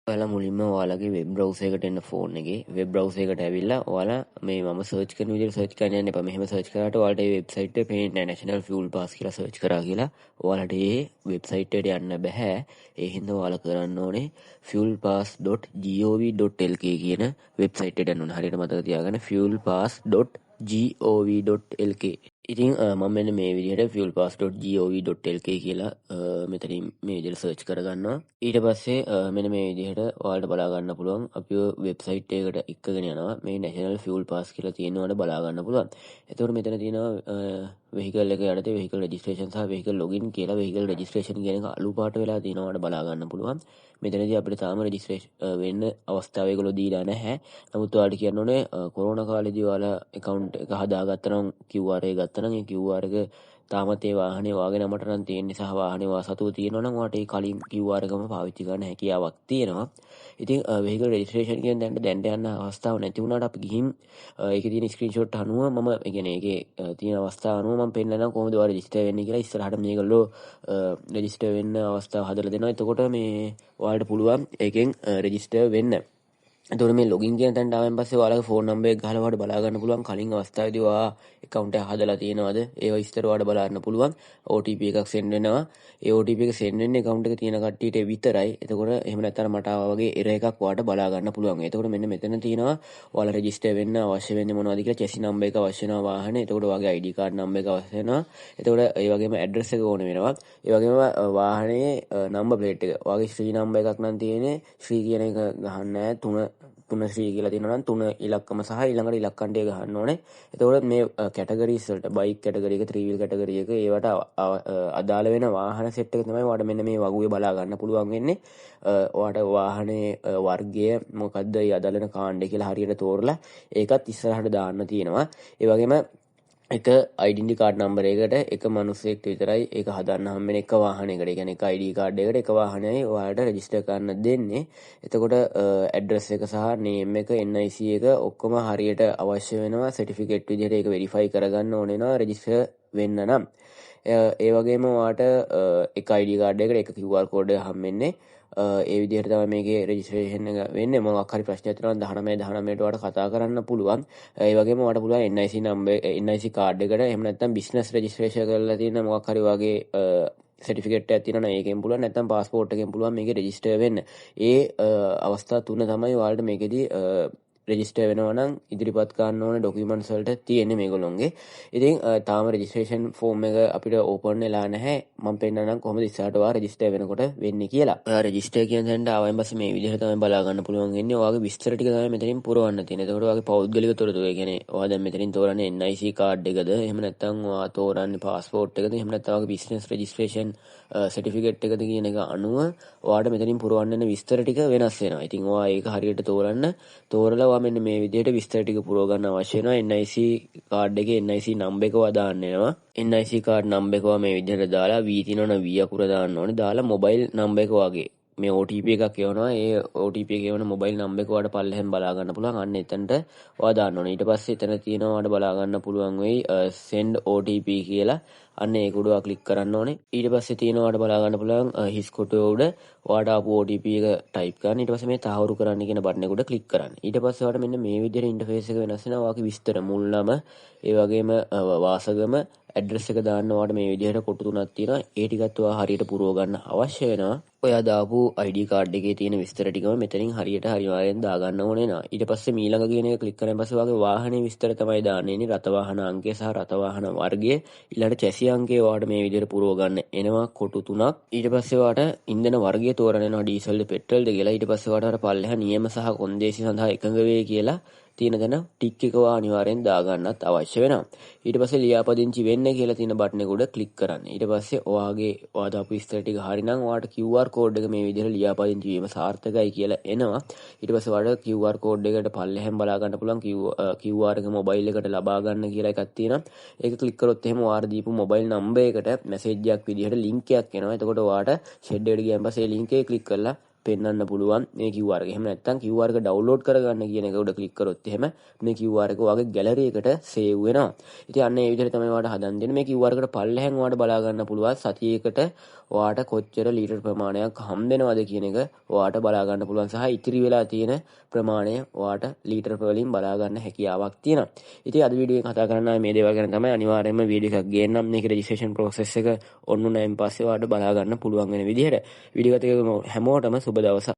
ඔයාලා මුලින්ම ඔයාලගේ වෙබ් බ්‍රවුසර් එකට එන්න ෆෝන් එකේ. වෙබ් බ්‍රවුසර් එකට ඇවිල්ලා ඔයාලා මේ මම සර්ච් කරන විදිහට සර්ච් කරන්න යන්න එපා. මෙහෙම සර්ච් කරාට ඔයාලට මේ වෙබ්සයිට් එක පේන්නේ නැහැ. National Fuel Pass කියලා සර්ච් කරා කියලා ඔයාලට මේ වෙබ්සයිට් එකට යන්න බෑ. ඒ හින්දා ඔයාලා කරන්න ඕනේ fuelpass.gov.lk කියන වෙබ්සයිට් එකට යන්න ඕනේ. හරියට මතක තියාගන්න fuelpass.gov.lk. ඉතින් මම මෙන්න මේ විදිහට fuelpass.gov.lk කියලා මෙතනින් මේ විදිහට සර්ච් කරගන්නවා. ඊට පස්සේ මෙන්න මේ විදිහට ඔයාලට බලා ගන්න පුළුවන් අපිව වෙබ්සයිට් එකකට එක්කගෙන යනවා. මේ National Fuel Pass කියලා තියෙනවාට බලා ගන්න පුළුවන්. එතකොට මෙතන තියෙනවා vehicle එක යටතේ vehicle registration සහ vehicle login කියලා vehicle registration කියන එක අලු පාට වෙලා තියෙනවාට බලා ගන්න පුළුවන්. මෙතනදී අපිට තාම රෙජිස්ට්‍රේෂන් වෙන්න අවස්ථාව ඒගොල්ලෝ දීලා නැහැ. නමුත් ඔයාලට කියන්න ඕනේ කොරෝනා කාලේදී ඔයාලා account එක හදාගත්තා නම් QR එක ගත්තා නම් ඒ QR එක තාමත් ඒ වාහනේ වාගේ නමට නම් තියෙන නිසා වාහනේ වා සතුව තියෙනවා නම් ඔයාලට ඒ කලින් QR එකම පාවිච්චි කරන්න හැකියාවක් තියෙනවා. ඉතින් vehicle registration කියන දැනට යන්න අවස්ථාවක් නැති වුණාට අපි ගිහින් ඒකේ තියෙන ස්ක්‍රීන්ෂොට් අනුව මම ඒ කියන්නේ ඒකේ තියෙන අවස්ථාව අනුව මම පෙන්නනවා කොහොමද ඔයාලා රෙජිස්ටර් වෙන්නේ කියලා. ඉස්සරහට මේගොල්ලෝ රෙජිස්ටර් වෙන්න අවස්ථාව හදලා දෙනවා. එතකොට මේ ඔයාලට පුළුවන් ඒකෙන් රෙජිස්ටර් වෙන්න. එතකොට මේ ලොගින් කියන තැනට ආවෙන් පස්සේ ඔයාලගේ ෆෝන් නම්බර් එක ගහලා ඔයාලට බලා ගන්න පුළුවන් කලින් අවස්ථාවේදී ඔයා account එක හදලා තියෙනවද ඒව විස්තර ඔයාලට බලන්න පුළුවන්. OTP එකක් send වෙනවා. ඒ OTP එක send වෙන්නේ account එක තියෙන කට්ටියට විතරයි. එතකොට එහෙම නැත්නම් මට ආවා වගේ error එකක් ඔයාලට බලා ගන්න පුළුවන්. එතකොට මෙන්න මෙතන තියෙනවා ඔයාලා රෙජිස්ටර් වෙන්න අවශ්‍ය වෙන්නේ මොනවද කියලා chassis number එක අවශ්‍ය වෙනවා වාහනේ. එතකොට ඔයාගේ ID card number එක අවශ්‍ය වෙනවා. එතකොට ඒ වගේම address එක ඕන වෙනවා. ඒ වගේම වාහනේ number plate එක. ඔයාගේ ශ්‍රී number එකක් නම් තියෙන්නේ ශ්‍රී කියන එක ගහන්න නැහැ. තුන ශ්‍රී කියලා තියෙනවා නම් 3 ඉලක්කම සහ ඊළඟට ඉලක්කන්ටය ගහන්න ඕනේ. එතකොට මේ කැටගරිස් වලට බයික් කැටගරි එක, 3 wheel කැටගරි එක ඒවට අදාළ වෙන වාහන සෙට් එක තමයි ඔයාලට මෙන්න මේ වගුවේ බලා ගන්න පුළුවන් වෙන්නේ. ඔයාලට වාහනේ වර්ගය මොකද්ද ඒ අදාළ වෙන කාණ්ඩය කියලා හරියට තෝරලා ඒකත් ඉස්සරහට දාන්න තියෙනවා. ඒ වගේම එක ID card number එකකට එක මිනිහෙක් විතරයි ඒක හදන්න හම්බෙන එක වාහනයකට. ඒ කියන්නේ එක ID card එකකට එක වාහනයයි ඔයාලට රෙජිස්ටර් කරන්න දෙන්නේ. එතකොට ඇඩ්‍රස් එක සහ name එක NIC එක ඔක්කොම හරියට අවශ්‍ය වෙනවා. සර්ටිෆිකේට් විදිහට ඒක වෙරිෆයි කරගන්න ඕන වෙනවා රෙජිස්ටර් වෙන්න නම්. ඒ වගේම ඔයාලට එක ID card එකකට එක QR code එක හම්බෙන්නේ. ඒ විදිහට තමයි මේකේ රෙජිස්ට්‍රේෂන් එක වෙන්නේ. මොකක් හරි ප්‍රශ්නයක් තියෙනවා 19ට ඔයාලට කතා කරන්න පුළුවන්. ඒ වගේම ඔයාලට පුළුවන් NIC number NIC card එකට එහෙම නැත්නම් business registration කරලා තියෙන මොකක් හරි වගේ සර්ටිෆිකේට් එකක් තියෙනවා නම් ඒකෙන් පුළුවන්. නැත්නම් passport එකෙන් පුළුවන් මේකේ රෙජිස්ටර් වෙන්න. ඒ අවස්ථා තුන තමයි ඔයාලට මේකෙදී රෙජිස්ටර් වෙනවා නම් ඉදිරිපත් කරන්න ඕන ඩොකියුමන්ට්ස් වලට තියෙන්නේ මේගොල්ලොන්ගේ. ඉතින් තාම රෙජිස්ට්‍රේෂන් ෆෝම් එක අපිට ඕපන් වෙලා නැහැ. මම පෙන්නන්නම් කොහොමද ඉස්සරහට ඔයා රෙජිස්ටර් වෙනකොට වෙන්නේ කියලා. ඔයා රෙජිස්ටර් කියන තැනට ආවයින් පස්සේ මේ විදිහට තමයි බලා ගන්න පුළුවන් වෙන්නේ. ඔයාගේ විස්තර ටික තමයි මෙතනින් පුරවන්න තියෙන්නේ. එතකොට ඔයාගේ පෞද්ගලික තොරතුරු, ඒ කියන්නේ ඔයා දැන් මෙතනින් තෝරන්නේ NIC card එකද, එහෙම නැත්නම් ඔයා තෝරන්නේ passport එකද, එහෙම නැත්නම් ඔයාගේ business registration සර්ටිෆිකේට් එකද කියන එක අනුව ඔයාලට මෙතනින් පුරවන්න වෙන විස්තර ටික වෙනස් වෙනවා. ඉතින් ඔයා ඒක හරියට තෝරලා මෙන්න මේ විදිහට විස්තර ටික පුරව ගන්න අවශ්‍ය වෙනවා. NIC කාඩ් එකේ NIC නම්බර් එක දාන්න වෙනවා. NIC කාඩ් නම්බර් එක මේ විදිහට දාලා V තියෙනවනම් V අකුර දාන්න ඕනේ. දාලා මොබයිල් නම්බර් එක වගේ මේ OTP එකක් එවනවා. ඒ OTP එක එවන මොබයිල් නම්බර් එක ඔයාලට පල්ලෙහෙන් බලා ගන්න පුළුවන්. අන්න එතනට ඔයා දාන්න ඕනේ. ඊට පස්සේ එතන තියෙනවා ඔයාලට බලා ගන්න පුළුවන් වෙයි send OTP කියලා. අන්න ඒක උඩ ක්ලික් කරන්න ඕනේ. ඊට පස්සේ තියෙනවා ඔයාලට බලා ගන්න පුළුවන් හිස් කොටුව උඩ ඔයාලට ආපු OTP එක ටයිප් කරන්න. ඊට පස්සේ මේ තහවුරු කරන්න කියන බටන් එක උඩ ක්ලික් කරන්න. ඊට පස්සේ ඔයාලට මෙන්න මේ විදිහට ඉන්ටර්ෆේස් එක වෙනස් වෙනවා. ඔයාගේ විස්තර මුල් නම, ඒ වගේම වාසගම, ඇඩ්‍රස් එක දාන්න ඔයාලට මේ විදිහට කොටු තුනක් තියෙනවා. ඒ ටිකත් ඔයා හරියට පුරව ගන්න අවශ්‍ය වෙනවා. ඔයා දාපු ID card එකේ තියෙන විස්තර ටිකම මෙතනින් හරියට අනිවාර්යෙන් දාගන්න ඕනේ නා. ඊට පස්සේ ඊළඟ කියන එක ක්ලික් කරන් පස්සේ ඔයාගේ වාහනේ විස්තර තමයි දාන්න ඉන්නේ. රත වාහන අංකය සහ රත වාහන වර්ගය. ඊළඟට chassis අංකය ඔයාලට මේ විදිහට පුරව ගන්න එනවා කොටු තුනක්. ඊට පස්සේ ඔයාලට ඉන්ධන වර්ගය තෝරන්න වෙනවා. ඩීසල්ද පෙට්‍රල්ද කියලා. ඊට පස්සේ ඔයාලට අර පල්ලෙහා නියම සහ කොන්දේසි සඳහා එකඟ වේ කියලා තියෙන තැන ටික් එක අනිවාර්යෙන් දාගන්නත් අවශ්‍ය වෙනවා. ඊට පස්සේ ලියාපදිංචි වෙන්න කියලා තියෙන බටන් එක උඩ ක්ලික් කරන්න. ඊට පස්සේ ඔයා දාපු විස්තර ටික හරිනම් ඔයාට QR code එක මේ විදිහට ලියාපදිංචි වීම සාර්ථකයි කියලා එනවා. ඊට පස්සේ ඔයාලට QR code එකට පල්ලෙහෙන් බලා ගන්න පුළුවන් QR එක මොබයිල් එකට ලබා ගන්න කියලා එකක් තියෙනවා. ඒක ක්ලික් කරොත් එහෙම ඔයාලා දීපු මොබයිල් නම්බර් එකට මැසේජ් එකක් විදිහට ලින්ක් එකක් එනවා. එතකොට ඔයාට ෂෙඩ් එකට ගියන් පස්සේ ඒ ලින්ක් එක ක්ලික් කරලා පෙන්වන්න පුළුවන් මේ QR එක. එහෙම නැත්නම් QR එක download කරගන්න කියන එක උඩ ක්ලික් කරොත් එහෙම මේ QR එක ඔයාගේ gallery එකට save වෙනවා. ඉතින් අන්න ඒ විදිහට තමයි ඔයාලට හදන්න දෙන්නේ. මේ QR එකට පල්ලෙහෙන් ඔයාලට බලා ගන්න පුළුවන් සතියේකට ඔයාට කොච්චර ලීටර් ප්‍රමාණයක් හම්බෙනවද කියන එක ඔයාට බලා ගන්න පුළුවන් සහ ඉතිරි වෙලා තියෙන ප්‍රමාණය ඔයාට ලීටර් වලින් බලා ගන්න හැකියාවක් තියෙනවා. ඉතින් අද වීඩියෝ එක කතා කරන්න මේ දේවල් ගැන තමයි. අනිවාර්යයෙන්ම වීඩියෝ එකක් ගේන්නම්. මේක රෙජිස්ට්‍රේෂන් process එක ඔන්න උනායින් පස්සේ ඔයාලට බලා ගන්න පුළුවන් වෙන විදිහට. වීඩියෝ එකත් හැමෝටම සුබ දවසක්.